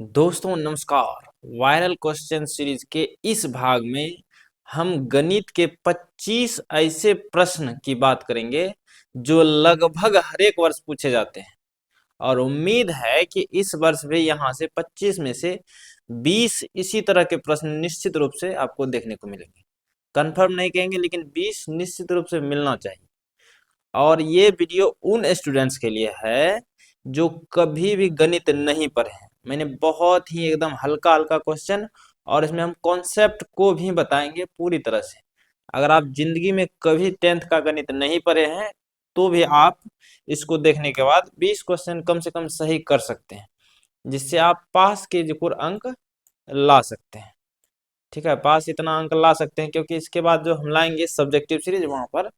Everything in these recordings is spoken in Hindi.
दोस्तों नमस्कार। वायरल क्वेश्चन सीरीज के इस भाग में हम गणित के 25 ऐसे प्रश्न की बात करेंगे जो लगभग हर एक वर्ष पूछे जाते हैं और उम्मीद है कि इस वर्ष भी यहाँ से 25 में से 20 इसी तरह के प्रश्न निश्चित रूप से आपको देखने को मिलेंगे। कंफर्म नहीं कहेंगे लेकिन 20 निश्चित रूप से मिलना चाहिए। और ये वीडियो उन स्टूडेंट्स के लिए है जो कभी भी गणित नहीं पढ़े हैं। मैंने बहुत ही एकदम हल्का हल्का क्वेश्चन और इसमें हम कॉन्सेप्ट को भी बताएंगे पूरी तरह से। अगर आप जिंदगी में कभी 10th का गणित नहीं पढ़े हैं तो भी आप इसको देखने के बाद 20 क्वेश्चन कम से कम सही कर सकते हैं, जिससे आप पास के जो अंक ला सकते हैं। ठीक है, पास इतना अंक ला सकते हैं क्योंकि इसके बाद जो हम लाएंगे सब्जेक्टिव सीरीज वहां पर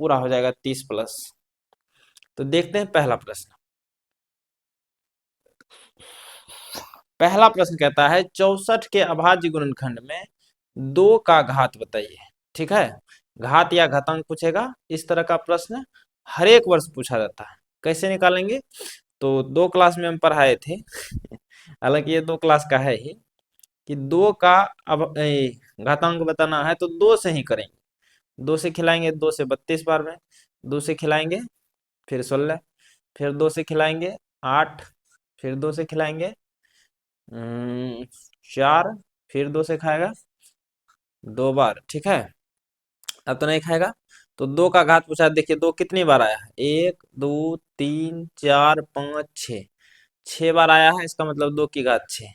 पूरा हो जाएगा 30 प्लस। तो देखते हैं पहला प्रश्न। पहला प्रश्न कहता है 64 के अभाज्य गुणनखंड में 2 का घात बताइए। ठीक है, घात या घातांक पूछेगा। इस तरह का प्रश्न हर एक वर्ष पूछा जाता है। कैसे निकालेंगे? तो 2 क्लास में हम पढ़ाए थे हालांकि ये 2 क्लास का है ही कि 2 का अब घातांक बताना है तो 2 से ही करेंगे। 2 से खिलाएंगे 2 से 32 बार में, 2 से खिलाएंगे फिर 16, फिर 2 से खिलाएंगे 8, फिर 2 से खिलाएंगे 4, फिर 2 से खाएगा 2 बार। ठीक है, अब तो नहीं खाएगा। तो 2 का घात पूछा, देखिए 2 कितनी बार आया है? 1 2 3 4 5 6, 6 बार आया है। इसका मतलब 2 की घात 6।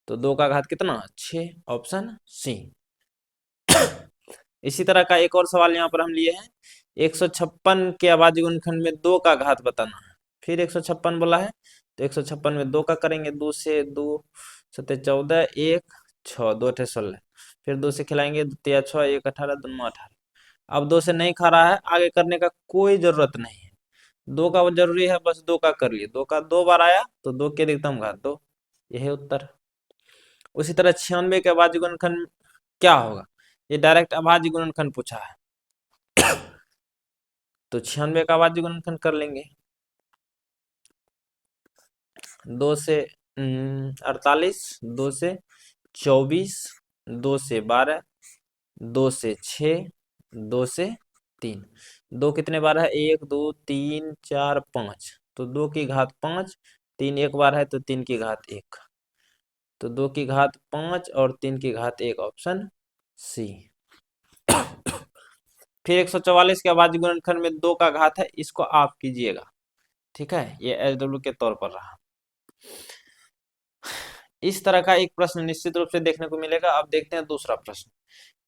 तो 2 का घात कितना? 6, ऑप्शन सी। इसी तरह का एक और सवाल यहाँ पर हम लिए हैं। 156 के अभाज्य गुणनखंड में 2 का घात बताना है। फिर 156 बोला है तो 156 में 2 का करेंगे। 2 से 2 सत्ते 14, 1 6, 2 अठे 16, फिर 2 से खिलाएंगे 2 तिया 6, 1 18, 2 9 18। अब 2 से नहीं खा रहा है, आगे करने का कोई जरूरत नहीं है। 2 का जरूरी है, बस 2 का कर लिए। 2 का 2 बार आया तो 2 के अधिकतम घात 2, यही उत्तर। उसी तरह 96 के अभाज्य गुणनखंड क्या होगा? ये डायरेक्ट अभाज्य गुणनखंड पूछा है तो 96 का अभाज्य गुणनखंड कर लेंगे। 2 से 48, 2 से 24, 2 से 12, 2 से 6, 2 से 3। 2 कितने बार है? 1 2 3 4 5, तो 2 की घात 5। 3 एक बार है तो 3 की घात 1, तो 2 की घात 5 और 3 की घात 1, ऑप्शन सी। फिर 144 के अभाज्य गुणनखंड में 2 का घात है, इसको आप कीजिएगा। ठीक है, ये SW के तौर पर रहा। इस तरह का एक प्रश्न निश्चित रूप से देखने को मिलेगा। अब देखते हैं दूसरा प्रश्न।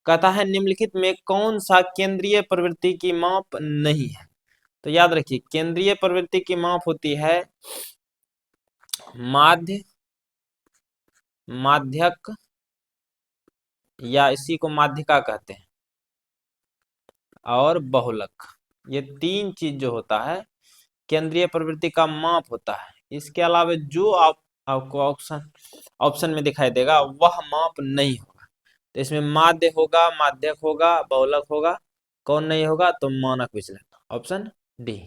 कहता है निम्नलिखित में कौन सा केंद्रीय प्रवृत्ति की माप नहीं है? तो याद रखिए, केंद्रीय प्रवृत्ति की माप होती है माध्य, माध्यक, या इसी को माध्यिका कहते हैं, और बहुलक। ये 3 चीज जो होता है केंद्रीय प्रवृत्ति का माप होता है। इसके अलावा जो आपको ऑप्शन में दिखाई देगा वह माप नहीं होगा। तो इसमें माध्य होगा, माध्यक होगा, बहुलक होगा। कौन नहीं होगा? तो मानक विचलन, ऑप्शन डी।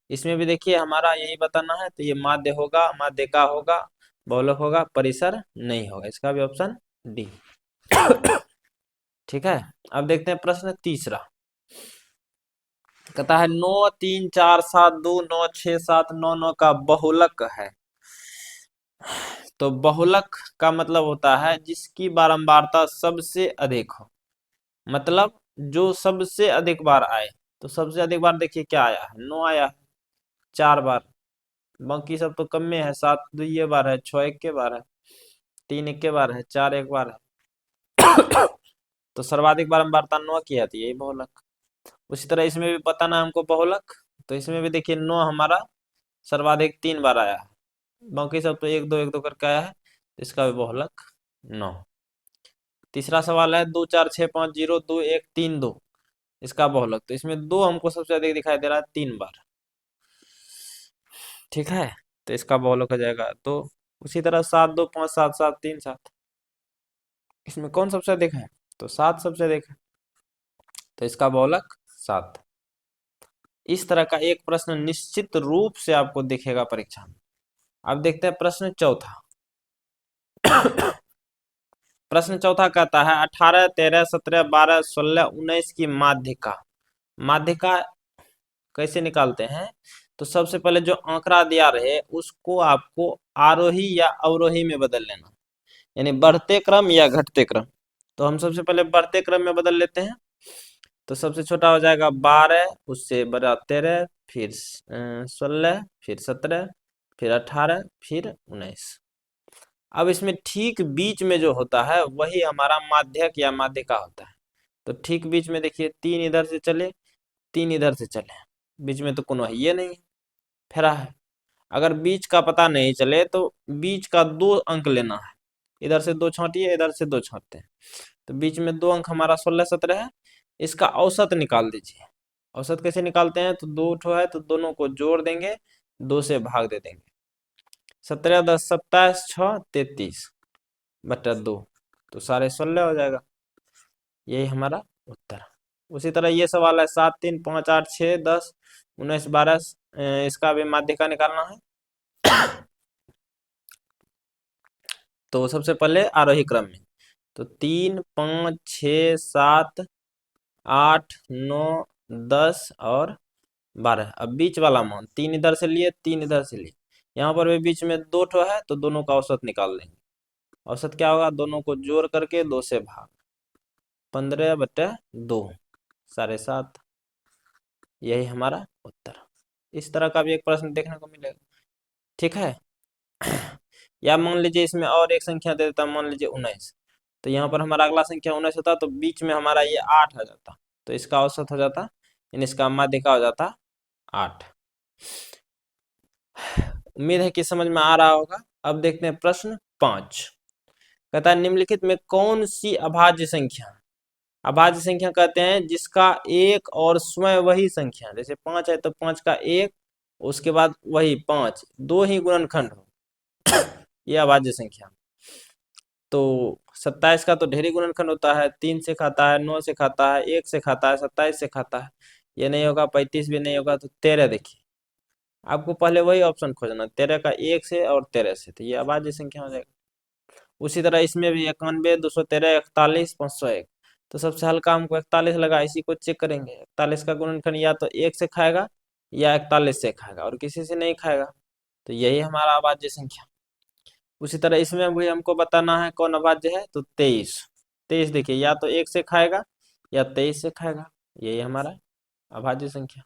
इसमें भी देखिए हमारा यही बताना है, तो ये माध्य होगा, माध्यिका होगा, बहुलक होगा, परिसर नहीं होगा। इसका भी ऑप्शन डी। ठीक है, अब देखते हैं प्रश्न तीसरा। कहता है 9 3 4 7 2 9 6 7 9 9 का बहुलक है। तो बहुलक का मतलब होता है जिसकी बारंबारता सबसे अधिक हो, मतलब जो सबसे अधिक बार आए। तो सबसे अधिक बार देखिए क्या आया है? 9 आया है 4 बार। बाकी सब तो कम में है। 7 2 बार है, 6 1 के बार है, 3 1 के बार है, 4 एक बार है। तो सर्वाधिक बारंबारता 9 की आती है, यही बहुलक। उसी तरह इसमें भी बताना है हमको बहुलक। तो इसमें भी देखिए 9 हमारा सर्वाधिक 3 बार आया है, बाकी सब तो 1 2 करके आया है। तो इसका भी बहुलक 9। तीसरा सवाल है 2 4 6 5 0 2 1 3 2, इसका बहुलक। तो इसमें 2 हमको सबसे अधिक दिखाई दे रहा है 3 बार। ठीक है, तो इसका बहुलक हो जाएगा। तो उसी तरह 7 2 5 7 7 3 7, इसमें कौन सबसे अधिक है? तो 7 सबसे अधिक है, तो इसका बहुलक 7। इस तरह का एक प्रश्न निश्चित रूप से आपको दिखेगा परीक्षा में। अब देखते हैं प्रश्न चौथा। प्रश्न चौथा कहता है 18, 13, 17, 12, 16, 19 की माध्यिका। माध्यिका कैसे निकालते हैं? तो सबसे पहले जो आंकड़ा दिया रहे उसको आपको आरोही या अवरोही में बदल लेना, यानी बढ़ते क्रम या घटते क्रम। तो हम सबसे पहले बढ़ते क्रम में बदल लेते हैं। तो सबसे छोटा हो जाएगा 12, उससे बड़ा 13, फिर 16, फिर 17, फिर 18, फिर 19। अब इसमें ठीक बीच में जो होता है वही हमारा माध्यक या माध्यिका होता है। तो ठीक बीच में देखिए, 3 इधर से चले, 3 इधर से चले, बीच में तो कोनो है ये नहीं, फेरा है। अगर बीच का पता नहीं चले तो बीच का 2 अंक लेना है, इधर से 2 छांटिए, इधर से 2 छांटते हैं, तो बीच में 2 अंक हमारा 16, 17 है। इसका औसत निकाल दीजिए। औसत कैसे निकालते हैं? तो 2 ठो है तो दोनों को जोड़ देंगे, 2 से भाग दे देंगे। 17, 10, 27, 6, 33 बटा 2, तो 16.5 हो जाएगा। यही हमारा उत्तर। उसी तरह ये सवाल है 7, 3, 5, 8, 6, 10, 19, 12, इसका भी माध्यिका निकालना है। तो सबसे पहले आरोही क्रम में, तो 3, 5, 6, 7, 8, 9, 10 और 12। अब बीच वाला मान 3 इधर से लिए, 3 इधर से लिए, यहाँ पर भी बीच में 2 ठो है तो दोनों का औसत निकाल लेंगे। औसत क्या होगा? दोनों को जोड़ करके 2 से भाग, 15 बटे 2, 7.5। यही हमारा उत्तर। इस तरह का भी एक प्रश्न देखने को मिलेगा। ठीक है। या मान लीजिए इसमें और एक संख्या दे देता, मान लीजिए 19, तो यहाँ पर हमारा अगला संख्या 19 होता तो बीच में हमारा ये 8 आ जाता, तो इसका औसत हो जाता, यानी इसका माध्यिका हो जाता 8। उम्मीद है कि समझ में आ रहा होगा। अब देखते हैं प्रश्न 5। कहता है निम्नलिखित में कौन सी अभाज्य संख्या, अभाज्य संख्या कहते हैं जिसका एक और स्वयं वही संख्या, जैसे 5 है तो 5 का एक, उसके बाद वही 5, 2 ही गुणनखंड हो, यह अभाज्य संख्या। तो 27 का तो ढेरी गुणनखंड होता है, 3 से खाता है, 9 से खाता है, 1 से खाता है, 27 से खाता है, ये नहीं होगा, 35 भी नहीं होगा, तो 13। देखिए आपको पहले वही ऑप्शन खोजना, 13 का 1 से और 13 से, तो ये अभाज्य संख्या हो जाएगा। उसी तरह इसमें भी 91, 213, 41, 501, तो सबसे हल्का हमको 41 लगा, इसी को चेक करेंगे। 41 का गुणनखंड या तो 1 से खाएगा या 41 से खाएगा, और किसी से नहीं खाएगा, तो यही हमारा अभाज्य संख्या। उसी तरह इसमें भी हमको बताना है कौन अभाज्य है, तो 23। 23 देखिए या तो 1 से खाएगा या 23 से खाएगा, यही हमारा अभाज्य संख्या।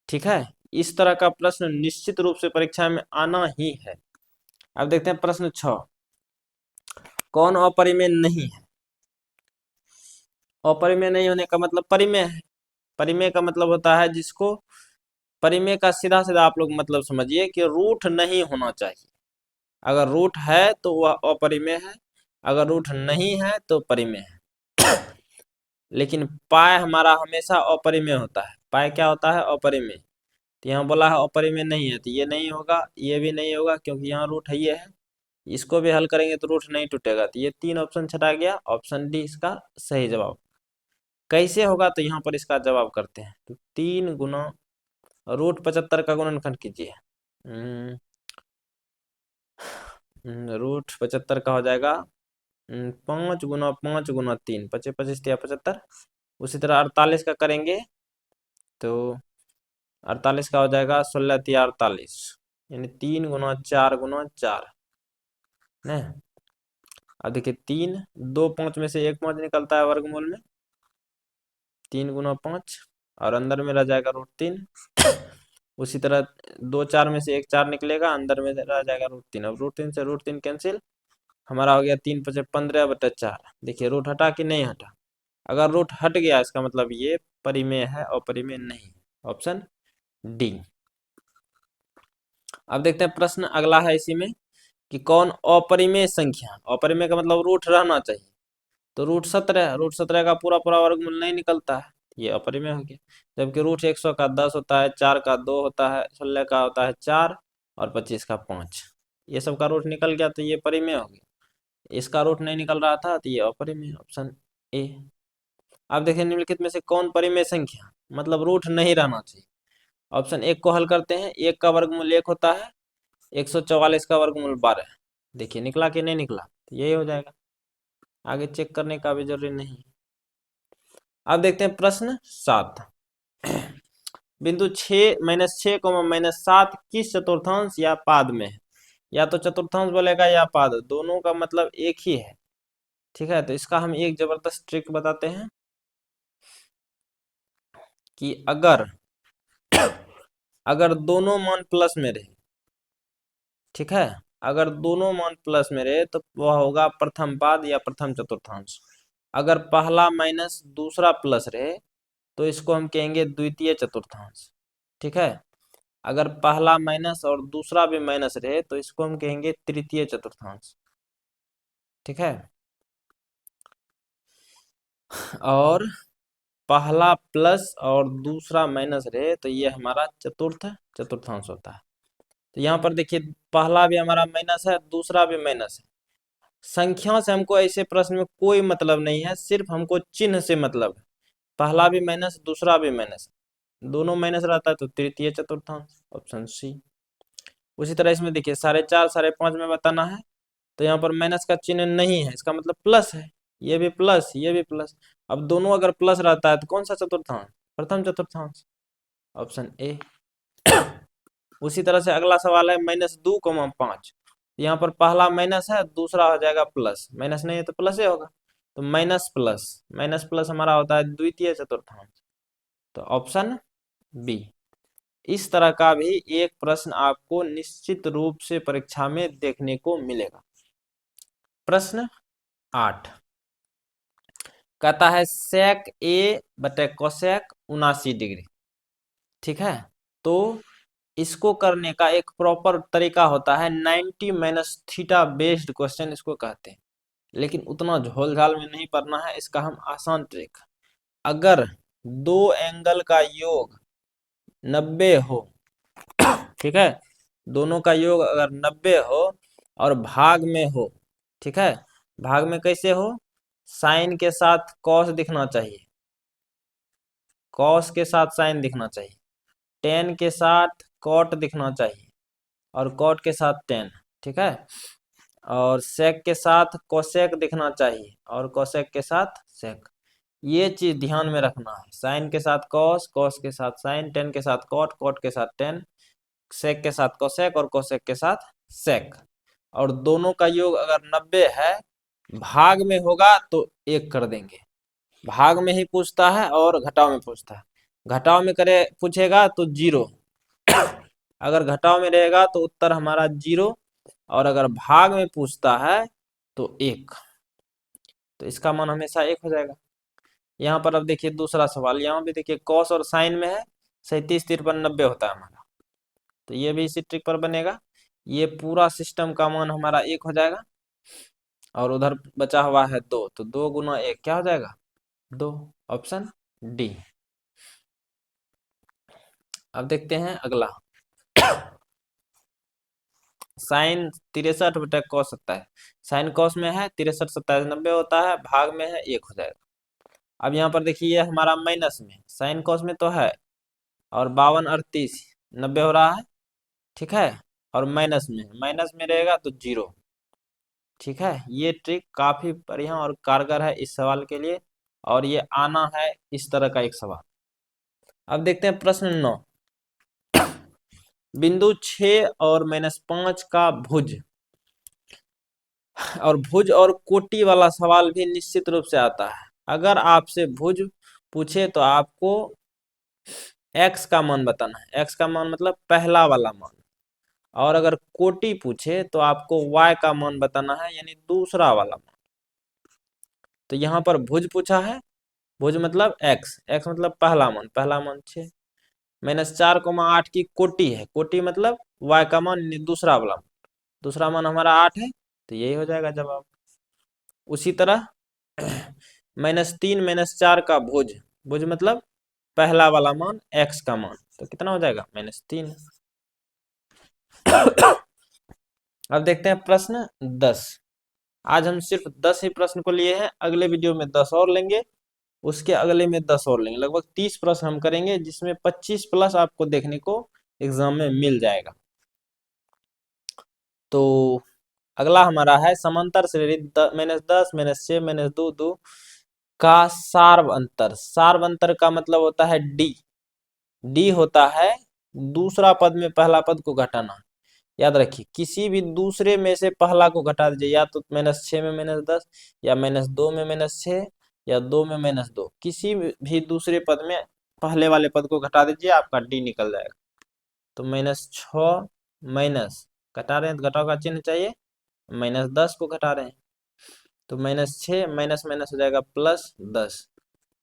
ठीक है। इस तरह का प्रश्न निश्चित रूप से परीक्षा में आना ही है। अब देखते हैं प्रश्न 6। कौन अपरिमेय नहीं है? अपरिमेय नहीं होने का मतलब परिमेय है। परिमेय का मतलब होता है जिसको, परिमेय का सीधा सीधा आप लोग मतलब समझिए कि रूट नहीं होना चाहिए। अगर रूट है तो वह अपरिमेय है, अगर रूट नहीं है तो परिमेय है। लेकिन पाई हमारा हमेशा अपरिमेय होता है। पाई क्या होता है? अपरिमेय। तो यहाँ बोला है अपरिमेय नहीं है, तो ये नहीं होगा, ये भी नहीं होगा, क्योंकि यहाँ रूट है, ये है। इसको भी हल करेंगे तो रूट नहीं टूटेगा, तो ये 3 ऑप्शन छटा गया, ऑप्शन डी इसका सही जवाब। कैसे होगा? तो यहाँ पर इसका जवाब करते हैं। तो 3 गुना रूट 75 का गुणनखंड कीजिए। रूट 75 का हो जाएगा 5 गुना 5 गुना 3, 25 25 या 75। उसी तरह 48 का करेंगे तो 48 का हो जाएगा 16 तिया 48, यानी 3 गुना 4 गुना 4 न। अब देखिए 3, 2 5 में से 1 5 निकलता है वर्गमूल में, 3 गुना 5, और अंदर में रह जाएगा √3। उसी तरह 2 4 में से 1 4 निकलेगा, अंदर में रह जाएगा √3। अब √3 से √3 कैंसिल, हमारा हो गया 3 5 15 बटा 4। देखिए रूट हटा कि नहीं हटा? अगर रूट हट गया इसका मतलब ये परिमेय है, अपरिमेय नहीं। Option D. अब देखते हैं प्रश्न अगला है इसी में कि कौन अपरिमेय संख्या, अपरिमेय का मतलब रूट रहना चाहिए, तो √17, √17 का पूरा पूरा वर्गमूल नहीं निकलता है, ये अपरिमेय हो गया। जबकि रूट 100 का 10 होता है, 4 का 2 होता है, 16 का होता है 4 और 25 का 5, ये सब का रूट निकल गया तो ये परिमेय हो गया। इसका रूट नहीं निकल रहा था तो ये अपरिमेय, ऑप्शन ए। अब देखिए निम्नलिखित में से कौन परिमेय संख्या, मतलब रूट नहीं रहना चाहिए। ऑप्शन 1 को हल करते हैं। 1 का वर्गमूल 1 होता है, 144 का वर्गमूल 12। देखिए निकला कि नहीं निकला? तो यही हो जाएगा, आगे चेक करने का भी जरूरी नहीं। अब देखते हैं प्रश्न 7। बिंदु 6 -6, किस चतुर्थांश या पाद में है? या तो चतुर्थांश बोलेगा या पाद, दोनों का मतलब एक ही है। ठीक है, तो इसका हम एक जबरदस्त ट्रिक बताते हैं कि अगर दोनों मान प्लस में रहे, ठीक है, अगर दोनों मान प्लस में रहे तो वह होगा प्रथम पाद या प्रथम चतुर्थांश। अगर पहला माइनस दूसरा प्लस रहे तो इसको हम कहेंगे द्वितीय चतुर्थांश। ठीक है, अगर पहला माइनस और दूसरा भी माइनस रहे तो इसको हम कहेंगे तृतीय चतुर्थांश। ठीक है, और पहला प्लस और दूसरा माइनस रहे तो ये हमारा चतुर्थ चतुर्थांश होता है। तो यहाँ पर देखिए, पहला भी हमारा माइनस है, दूसरा भी माइनस है। संख्या से हमको ऐसे प्रश्न में कोई मतलब नहीं है, सिर्फ हमको चिन्ह से मतलब है। पहला भी माइनस, दूसरा भी माइनस, दोनों माइनस रहता है तो तृतीय चतुर्थांश, ऑप्शन सी। उसी तरह इसमें देखिए 4.5 5.5 में बताना है, तो यहाँ पर माइनस का चिन्ह नहीं है, इसका मतलब प्लस है। ये भी प्लस, ये भी प्लस। अब दोनों अगर प्लस रहता है तो कौन सा चतुर्थांश? प्रथम चतुर्थांश, ऑप्शन ए। उसी तरह से अगला सवाल है -2, 5। यहाँ पर पहला माइनस है, दूसरा हो जाएगा प्लस, माइनस नहीं है तो प्लस ही होगा, तो माइनस प्लस, माइनस प्लस हमारा होता है द्वितीय चतुर्थांश, तो ऑप्शन बी। इस तरह का भी एक प्रश्न आपको निश्चित रूप से परीक्षा में देखने को मिलेगा। प्रश्न 8 कहता है सेक ए बटे कोसेक 79 डिग्री। ठीक है, तो इसको करने का एक प्रॉपर तरीका होता है, 90 माइनस थीटा बेस्ड क्वेश्चन इसको कहते हैं। लेकिन उतना झोल झाल में नहीं पढ़ना है, इसका हम आसान ट्रिक, अगर दो एंगल का योग 90 हो, ठीक है, दोनों का योग अगर 90 हो और भाग में हो, ठीक है, भाग में कैसे हो? साइन के साथ कॉस दिखना चाहिए, कॉस के साथ साइन दिखना चाहिए, टेन के साथ कॉट दिखना चाहिए और कॉट के साथ टेन। ठीक है, और सेक के साथ कोसेक दिखना चाहिए और कोसेक के साथ सेक। ये चीज ध्यान में रखना है, साइन के साथ कॉस, कॉस के साथ साइन, टेन के साथ कॉट, कॉट के साथ टेन, सेक के साथ कोसेक और कोसेक के साथ सेक। और दोनों का योग अगर 90 है, भाग में होगा तो 1 कर देंगे, भाग में ही पूछता है और घटाव में पूछता है। घटाव में करे पूछेगा तो 0, अगर घटाव में रहेगा तो उत्तर हमारा 0, और अगर भाग में पूछता है तो 1, तो इसका मान हमेशा 1 हो जाएगा। यहाँ पर अब देखिए दूसरा सवाल, यहाँ भी देखिए कॉस और साइन में है, 37 53 90 होता है हमारा, तो ये भी इसी ट्रिक पर बनेगा। ये पूरा सिस्टम का मान हमारा 1 हो जाएगा, और उधर बचा हुआ है 2, तो 2 गुना 1 क्या हो जाएगा? 2, ऑप्शन डी। अब देखते हैं अगला, साइन 63 बटा कॉस 27, साइन कॉस में है 63 27 90 होता है, भाग में है 1 हो जाएगा। अब यहाँ पर देखिए हमारा माइनस में, साइन कॉस में तो है, और 52 38 90 हो रहा है, ठीक है, और माइनस में रहेगा तो 0। ठीक है, ये ट्रिक काफी बढ़िया और कारगर है इस सवाल के लिए, और ये आना है इस तरह का एक सवाल। अब देखते हैं प्रश्न 9। बिंदु 6 और -5 का भुज, और भुज और कोटि वाला सवाल भी निश्चित रूप से आता है। अगर आपसे भुज पूछे तो आपको x का मान बताना है, x का मान मतलब पहला वाला मान, और अगर कोटि पूछे तो आपको y का मान बताना है, यानी दूसरा वाला मान। तो यहाँ पर भुज पूछा है, भुज मतलब x, x मतलब पहला मान, पहला मान 6, -4, 8 की कोटि है, कोटि मतलब y का मान दूसरा वाला मान, दूसरा मान हमारा 8 है, तो यही हो जाएगा जवाब। उसी तरह -3 -4 का भुज, भुज मतलब पहला वाला मान x का मान, तो कितना हो जाएगा? -3। अब देखते हैं प्रश्न 10। आज हम सिर्फ 10 ही प्रश्न को लिए हैं, अगले वीडियो में 10 और लेंगे, उसके अगले में 10 और लेंगे, लगभग 30 प्रश्न हम करेंगे, जिसमें 25 प्लस आपको देखने को एग्जाम में मिल जाएगा। तो अगला हमारा है समांतर श्रेणी -10 -6 -2 2 का सार्व अंतर। सार्व अंतर का मतलब होता है डी। डी होता है दूसरा पद में पहला पद को घटाना। याद रखिए, किसी भी दूसरे में से पहला को घटा दीजिए, या तो -6 में -10, या -2 में -6, या 2 में -2। किसी भी दूसरे पद में पहले वाले पद को घटा दीजिए, आपका डी निकल जाएगा। तो -6 माइनस, घटा रहे हैं तो घटाव का चिन्ह चाहिए, -10 को घटा रहे हैं, तो -6 माइनस माइनस हो जाएगा +10,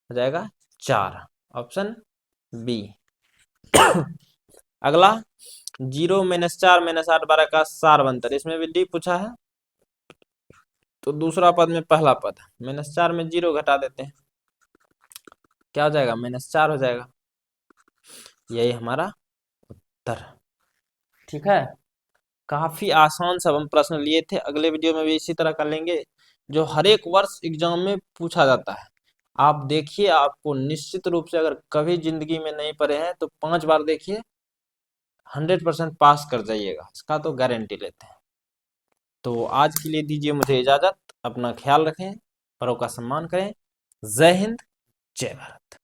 हो जाएगा 4, ऑप्शन बी। अगला 0 -4 -8 12 का सार अंतर, इसमें भी डी पूछा है। तो दूसरा पद में पहला पद, -4 में 0 घटा देते हैं, क्या हो जाएगा, -4 हो जाएगा। यही हमारा उत्तर। ठीक है, काफी आसान सब हम प्रश्न लिए थे। अगले वीडियो में भी इसी तरह कर लेंगे, जो हर एक वर्ष एग्जाम में पूछा जाता है। आप देखिए, आपको निश्चित रूप से, अगर कभी जिंदगी में नहीं पढ़े हैं तो 5 बार देखिए, 100% पास कर जाइएगा, इसका तो गारंटी लेते हैं। तो आज के लिए दीजिए मुझे इजाजत, अपना ख्याल रखें, बड़ों का सम्मान करें। जय हिंद, जय भारत।